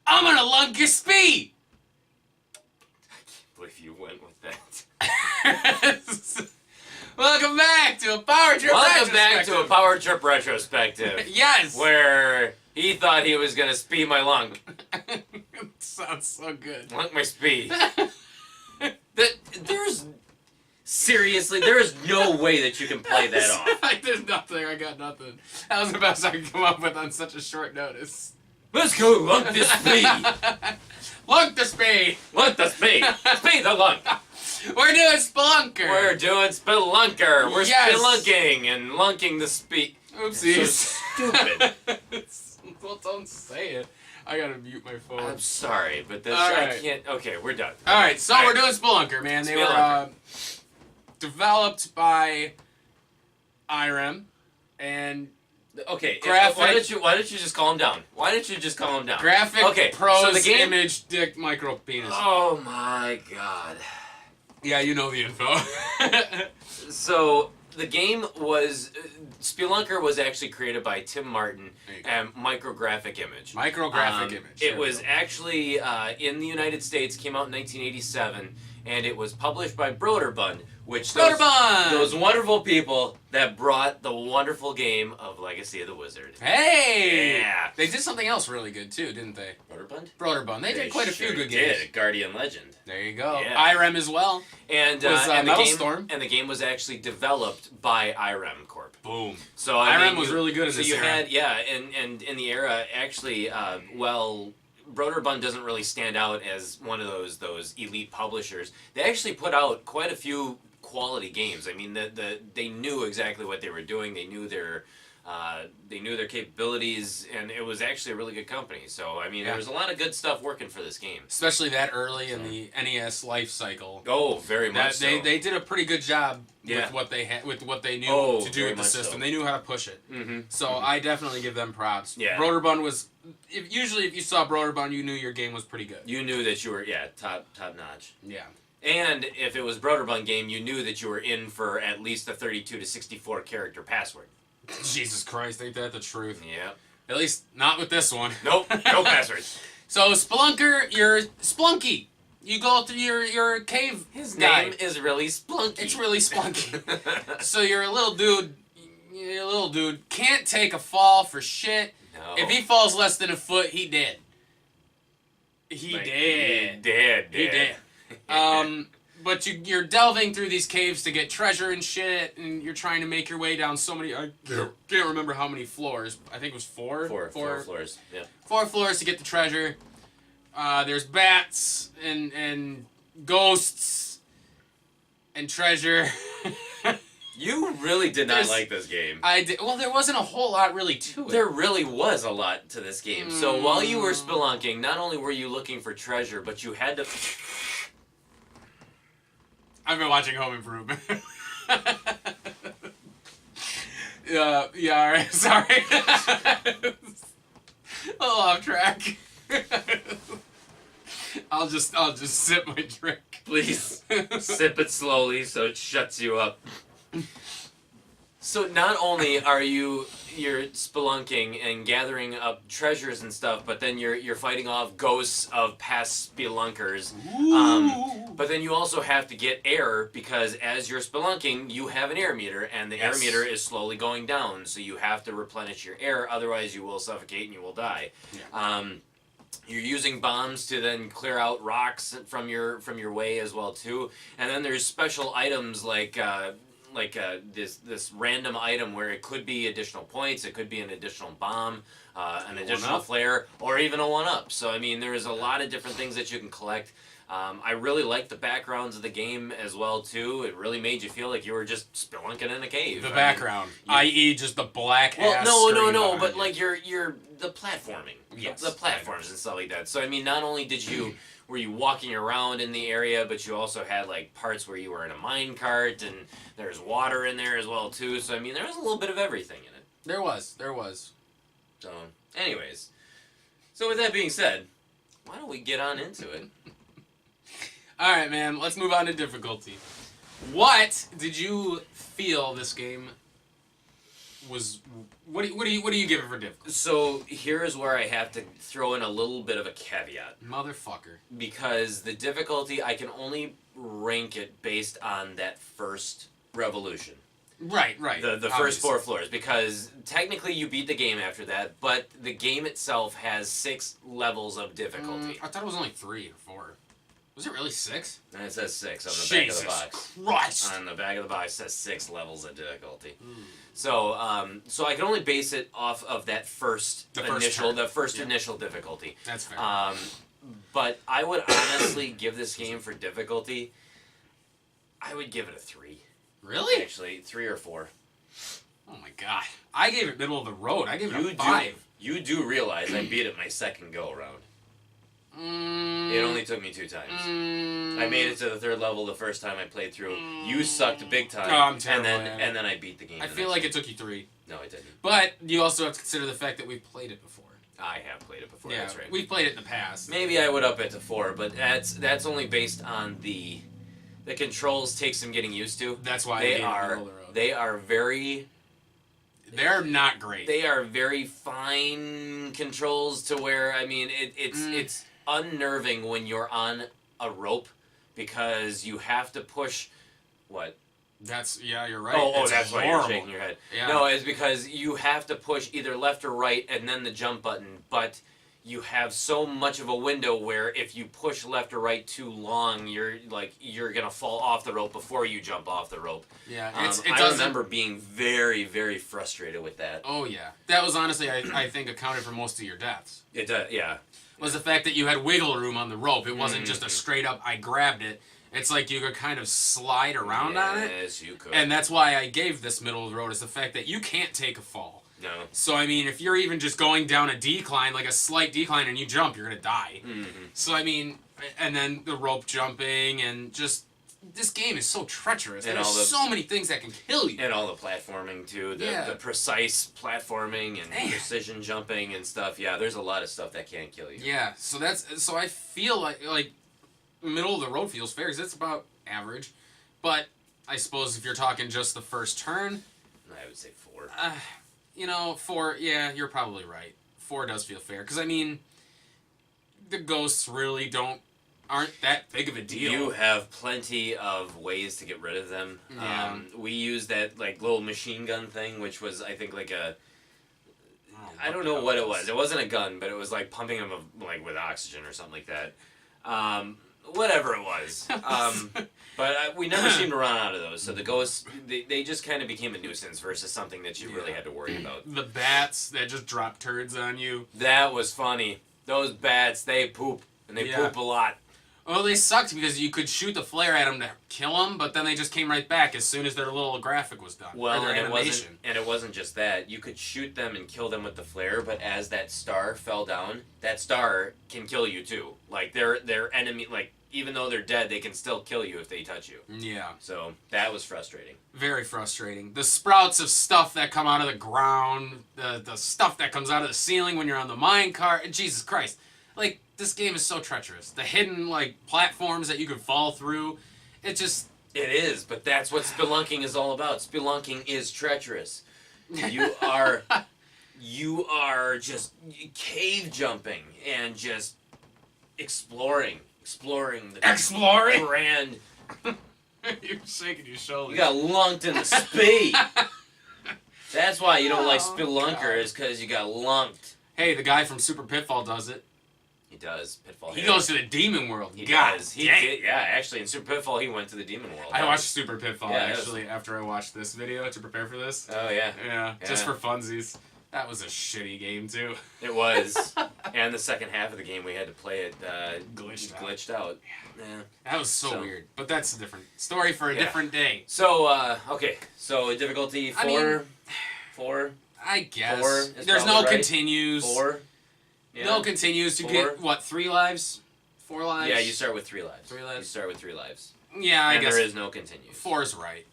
I'm gonna lunk your speed. I can't believe you went with that. Welcome back to a Power Trip Welcome Retrospective. back to a Power Trip Retrospective. Yes. Where he thought he was gonna speed my lunk. Sounds so good. Lunk my speed. Seriously, there is no way that you can play that off. There's nothing. I got nothing. That was the best I could come up with on such a short notice. Let's go lunk this speed. Lunk the speed. Lunk the speed. Speed the lunk. We're doing Spelunker. We're doing Spelunker. We're Yes. spelunking and lunking the speed. Oopsies. So stupid. Well, don't say it. I gotta mute my phone. I'm sorry, but this All I right. can't. Okay, we're done. Alright, so All we're right. doing Spelunker, man. They were Spelunker. developed by IREM and Okay, Graphic- why don't you just calm down? Why don't you just calm down? Graphic Okay, Pros so the game. Image Dick Micro Penis. Oh my god. Yeah, you know the info. So the game was Spelunker was actually created by Tim Martin There you go. and Micrographic Image. Micrographic Image. It There we was go. actually in the United States, came out in 1987, and it was published by Broderbund, which Broderbund! those wonderful people that brought the wonderful game of Legacy of the Wizard. Hey! Yeah. They did something else really good too, didn't they? Broderbund? Broderbund. They did quite a few sure good did. games. Guardian Legend. There you go. Yeah. IREM as well. And, Was, and, the Metal game, Storm. and the game was actually developed by IREM Corp. Boom. So I IREM mean, was really good in so this you era. had and in the era actually well Broderbund doesn't really stand out as one of those elite publishers. They actually put out quite a few quality games. I mean they knew exactly what they were doing. They knew their capabilities, and it was actually a really good company. So I mean there was a lot of good stuff working for this game. Especially that early in the NES life cycle. Oh, very much so. They did a pretty good job Yeah. with what they had, with what they knew Oh, to do very with the much system. so. They knew how to push it. Mm-hmm. So I definitely give them props. Yeah. Broderbund was usually if you saw Broderbund, you knew your game was pretty good. You knew that you were top notch. Yeah. And if it was Broderbund game, you knew that you were in for at least a 32 to 64 character password. Jesus Christ, ain't that the truth? Yeah. At least not with this one. Nope. No passwords. So Spelunker, you're Splunky. You go through your cave. His guy. name is really Splunky. It's really Splunky. So you're a little dude. You're a little dude. Can't take a fall for shit. No. If he falls less than a foot, he dead. He Like, dead. He dead. But you're delving through these caves to get treasure and shit, and you're trying to make your way down so many. I can't remember how many floors. I think it was four. Four floors. Yeah. 4 floors to get the treasure. There's bats and ghosts and treasure. You really did not There's- like this game. I did. Well, there wasn't a whole lot really to it. There really was a lot to this game. So while you were spelunking, not only were you looking for treasure, but you had to. I've been watching Home Improvement. Yeah, all right, sorry. A little off track. I'll just sip my drink. Please sip it slowly so it shuts you up. So not only are you're spelunking and gathering up treasures and stuff, but then you're fighting off ghosts of past spelunkers. But then you also have to get air because as you're spelunking, you have an air meter, and the air meter is slowly going down. So you have to replenish your air, otherwise you will suffocate and you will die. Yeah. You're using bombs to then clear out rocks from your way as well too. And then there's special items like this random item where it could be additional points, it could be an additional bomb, an additional flare, or even a 1-up. So I mean, there's a lot of different things that you can collect. I really liked the backgrounds of the game as well too. It really made you feel like you were just spelunking in a cave. The background, i.e., just the black Well, ass. no, screen but behind you. like you're the platforming, Yes, the platforms and stuff like that. So I mean, not only were you walking around in the area, but you also had like parts where you were in a mine cart, and there's water in there as well too. So I mean, there was a little bit of everything in it. There was. So, anyways, so with that being said, why don't we get on into it? All right, man. Let's move on to difficulty. What did you feel this game was. What do you give it for difficulty? So here's where I have to throw in a little bit of a caveat. Motherfucker. Because the difficulty, I can only rank it based on that first revolution. Right. The first 4 floors. Because technically you beat the game after that, but the game itself has 6 levels of difficulty. I thought it was only 3 or 4. Was it really 6? And it says 6 on the back of the box. Christ! On the back of the box it says 6 levels of difficulty. So, so I can only base it off of that initial difficulty. That's fair. But I would honestly give this game for difficulty. I would give it a 3. Really? Actually, 3 or 4. Oh my god! I gave it middle of the road. I gave it a 5. You do realize I beat it my second go around. It only took me 2 times. I made it to the 3rd level the first time I played through. You sucked big time. Oh, I'm terrible. And then I beat the game. I feel like it took you 3. No, it didn't. But you also have to consider the fact that we've played it before. I have played it before. Yeah, That's right. we've played it in the past. Maybe I would up it to 4, but that's only based on the controls take some getting used to. That's why they are very. They're not great. They are very fine controls to where it's unnerving when you're on a rope because you have to push. What? You're right. Oh, that's why you're shaking your head. Yeah. No, it's because you have to push either left or right and then the jump button, but you have so much of a window where if you push left or right too long, you're gonna fall off the rope before you jump off the rope. Yeah, I remember being very, very frustrated with that. Oh yeah, that was honestly I think accounted for most of your deaths. It does, yeah. Was the fact that you had wiggle room on the rope. It wasn't just a straight up I grabbed it. It's like you could kind of slide around on it. Yes, you could. And that's why I gave this middle of the road is the fact that you can't take a fall. No. So, I mean, if you're even just going down a decline, like a slight decline, and you jump, you're going to die. So, I mean, and then the rope jumping, and just, this game is so treacherous. And there's so many things that can kill you. And all the platforming, too. The precise platforming and precision jumping and stuff. Yeah, there's a lot of stuff that can kill you. Yeah, so I feel like middle of the road feels fair, because it's about average. But I suppose if you're talking just the first turn, I would say 4. 4, yeah, you're probably right. 4 does feel fair. Because, I mean, the ghosts really aren't that big of a deal. You have plenty of ways to get rid of them. Yeah. We used that, little machine gun thing, which was, I think, I don't know what it was. It wasn't a gun, but it was, pumping them, with oxygen or something like that. Whatever it was. But we never seemed to run out of those. So the ghosts, they just kind of became a nuisance versus something that you really had to worry about. The bats that just drop turds on you. That was funny. Those bats, they poop. And they poop a lot. Well, they sucked because you could shoot the flare at them to kill them, but then they just came right back as soon as their little graphic was done. Well, their animation. And it wasn't just that. You could shoot them and kill them with the flare, but as that star fell down, that star can kill you too. Their enemy, even though they're dead, they can still kill you if they touch you. Yeah. So that was frustrating. Very frustrating. The sprouts of stuff that come out of the ground, the stuff that comes out of the ceiling when you're on the minecart. Jesus Christ. This game is so treacherous. The hidden, platforms that you could fall through. It is, but that's what spelunking is all about. Spelunking is treacherous. You are just cave jumping and just exploring the grand. You're shaking your shoulders. You got lunked in the spee. That's why you don't like Spelunker, is because you got lunked. Hey, the guy from Super Pitfall does it. He does. Pitfall. He goes to the demon world. He does. Actually, in Super Pitfall, he went to the demon world. I watched Super Pitfall, after I watched this video to prepare for this. Oh, yeah. Yeah, just for funsies. That was a shitty game, too. It was. And the second half of the game, we had to play it glitched out. Yeah. That was so weird. But that's a different story for a different day. So, okay. So, difficulty 4? 4? I guess. 4 is There's no right. continues. 4? Yeah. No continues. You get, 3 lives? 4 lives? Yeah, you start with 3 lives. 3 lives? You start with 3 lives. Yeah, I guess. there is no continues. 4's right.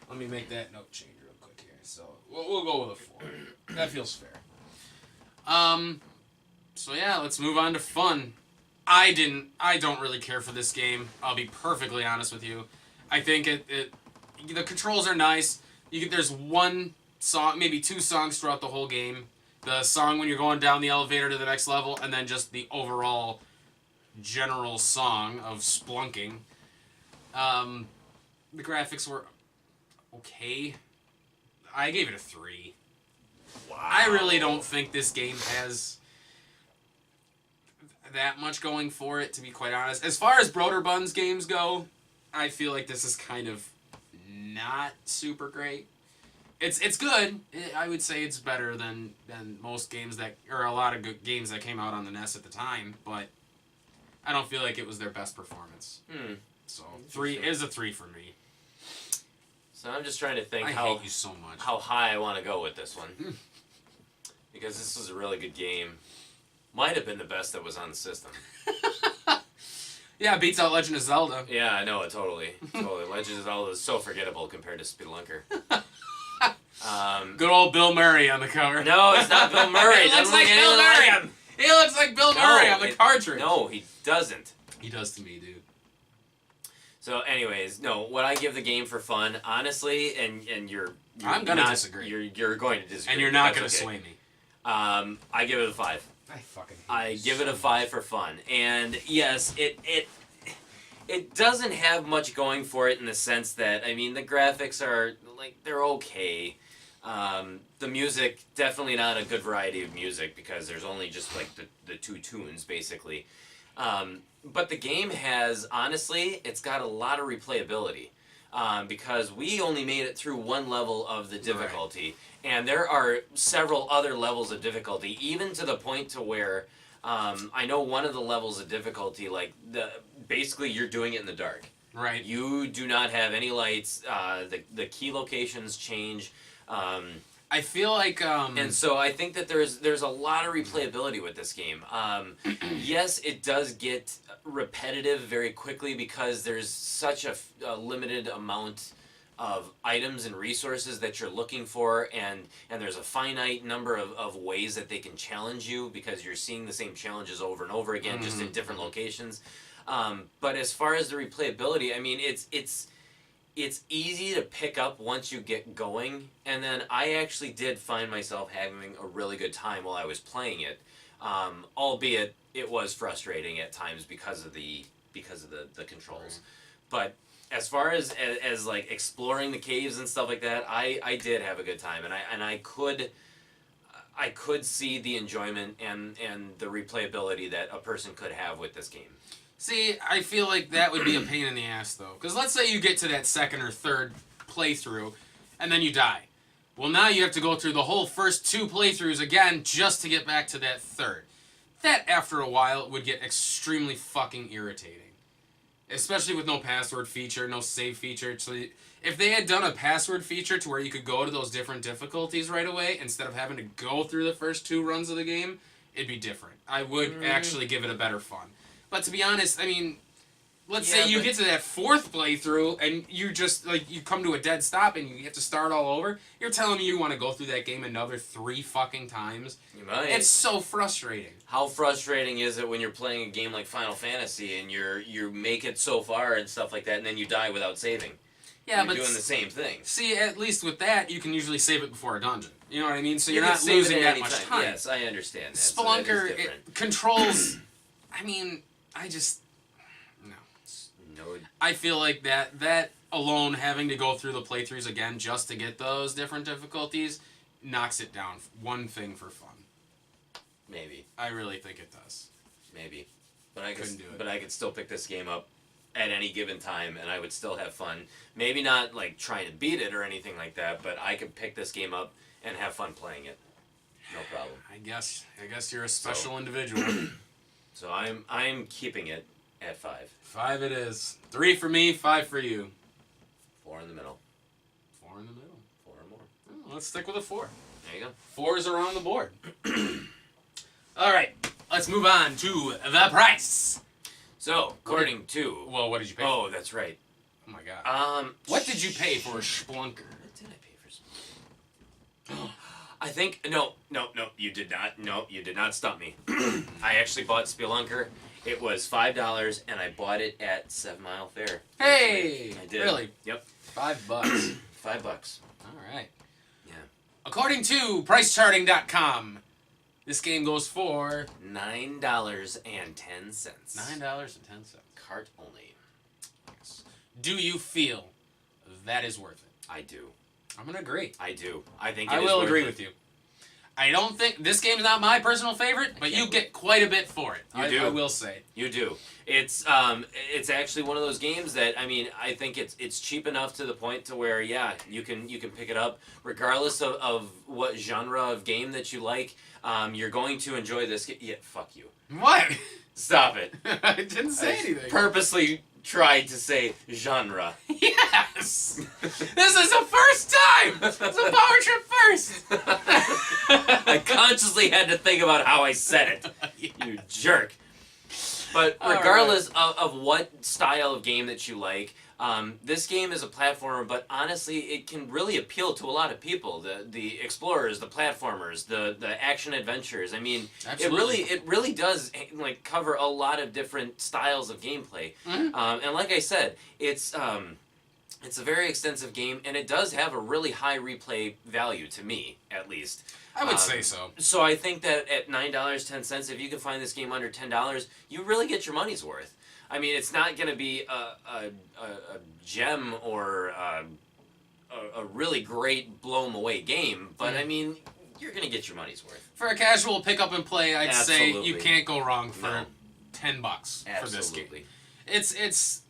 Let me make that note change real quick here. So, we'll go with a 4. That feels fair. So yeah, let's move on to fun. I don't really care for this game. I'll be perfectly honest with you. I think the controls are nice. There's one song, maybe 2 songs throughout the whole game. The song when you're going down the elevator to the next level, and then just the overall general song of Spelunking. The graphics were okay. I gave it a 3. Wow. I really don't think this game has that much going for it, to be quite honest. As far as Broderbund's games go, I feel like this is kind of not super great. It's good. I would say it's better than most games that, or a lot of good games that came out on the NES at the time, but I don't feel like it was their best performance. So 3 is a 3 for me. So I'm just trying to think I hate you so much. how high I want to go with this one. Because this was a really good game. Might have been the best that was on the system. Yeah, it beats out Legend of Zelda. Yeah, I know it totally. Legend of Zelda is so forgettable compared to Spelunker. Good old Bill Murray on the cover. No, it's not Bill Murray. He looks like Bill Murray. He looks like Bill Murray on the cartridge. No, he doesn't. He does to me, dude. So, anyways, no. What I give the game for fun, honestly, and you're I'm gonna not, disagree. You're going to disagree, And you're not That's gonna okay. sway me. I give it a 5. I fucking hate I you give so it a 5 for fun, and yes, it doesn't have much going for it in the sense that, I mean, the graphics are like they're okay. The music, definitely not a good variety of music because there's only just like the 2 tunes basically. But the game has, honestly, it's got a lot of replayability because we only made it through 1 level of the difficulty, and there are several other levels of difficulty, even to the point to where I know one of the levels of difficulty, like basically you're doing it in the dark. Right. You do not have any lights. The key locations change. I feel like And so I think that there's a lot of replayability with this game. Yes, it does get repetitive very quickly because there's such a limited amount of items and resources that you're looking for, and there's a finite number of ways that they can challenge you because you're seeing the same challenges over and over again, just in different locations. But as far as the replayability, I mean, it's easy to pick up once you get going, and then I actually did find myself having a really good time while I was playing it, albeit it was frustrating at times because of the controls. Right. But as far as like exploring the caves and stuff like that, I did have a good time, and I could see the enjoyment and the replayability that a person could have with this game. See, I feel like that would be a pain in the ass, though. Because let's say you get to that 2nd or 3rd playthrough, and then you die. Well, now you have to go through the whole first 2 playthroughs again just to get back to that 3rd. That, after a while, would get extremely fucking irritating. Especially with no password feature, no save feature. So if they had done a password feature to where you could go to those different difficulties right away, instead of having to go through the first 2 runs of the game, it'd be different. I would actually give it a better fun. But to be honest, I mean, let's say you get to that 4th playthrough and you just, like, you come to a dead stop and you have to start all over. You're telling me you want to go through that game another 3 fucking times? You might. It's so frustrating. How frustrating is it when you're playing a game like Final Fantasy and you make it so far and stuff like that, and then you die without saving? Yeah, you're doing the same thing. See, at least with that, you can usually save it before a dungeon. You know what I mean? So you're can not save losing it at that any much time. time. Yes, I understand that. Spelunker, so that is different. it controls... I mean, I just... No. I feel like that alone, having to go through the playthroughs again just to get those different difficulties, knocks it down 1 thing for fun. Maybe. I really think it does. Maybe. But I Couldn't do it. But I could still pick this game up at any given time, and I would still have fun. Maybe not like trying to beat it or anything like that, but I could pick this game up and have fun playing it. No problem. I guess you're a special individual. So I'm keeping it at 5. 5 it is. 3 for me, 5 for you. 4 in the middle. 4 in the middle. 4 or more. Oh, let's stick with a 4. There you go. 4s are on the board. All right, let's move on to the price. So, according to... Well, what did you pay? Oh, that's right. Oh my god. What did you pay for Spelunker? What did I pay for Spelunker? I think... No, you did not. No, you did not stump me. I actually bought Spelunker. It was $5, and I bought it at 7 Mile Fair. Hey! I did. Really? Yep. $5. $5. All right. Yeah. According to PriceCharting.com, this game goes for $9.10. $9.10. Cart only. Yes. Do you feel that is worth it? I do. I'm gonna agree. I do. I think I it is will worth agree it. with you. I don't think this game is not my personal favorite, but you get quite a bit for it. You do. I will say. You do. It's actually one of those games that I think it's cheap enough to the point to where you can pick it up regardless of what genre of game that you like. You're going to enjoy this. Yeah, fuck you. What? Stop it. I didn't say anything. Purposely tried to say genre. Yes. This is the first time. It's a power trip first. I consciously had to think about how I said it. You jerk. But regardless of what style of game that you like, this game is a platformer, but honestly, it can really appeal to a lot of people. The explorers, the platformers, the action adventures. I mean, Absolutely. it really does like cover a lot of different styles of gameplay. Mm-hmm. And like I said, it's a very extensive game, and it does have a really high replay value to me, at least. I would say so. So I think that at $9.10, if you can find this game under $10, you really get your money's worth. I mean, it's not going to be a gem or a really great blow-em-away game, but I mean, you're going to get your money's worth. For a casual pick up and play, I'd say you Absolutely. can't go wrong for No. $10 for this game. Absolutely. It's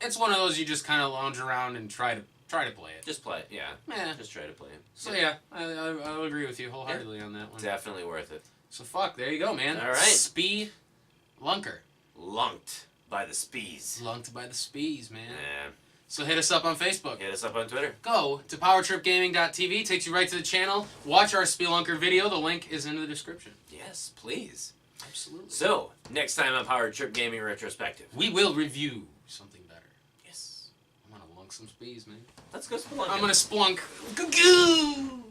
it's one of those you just kind of lounge around and try to play it. Just play it, yeah. Yeah. Just try to play it. So yeah, I'll agree with you wholeheartedly on that one. Definitely worth it. So fuck, there you go, man. All right. Spelunker. Lunked by the Spees. Lunked by the Spees, man. Yeah. So hit us up on Facebook. Hit us up on Twitter. Go to powertripgaming.tv, takes you right to the channel. Watch our Spelunker video. The link is in the description. Yes, please. Absolutely. So, next time on Power Trip Gaming Retrospective. We will review something better. Yes. I'm gonna lunk some Spees, man. Let's go Spelunking. I'm gonna splunk. Goo-goo!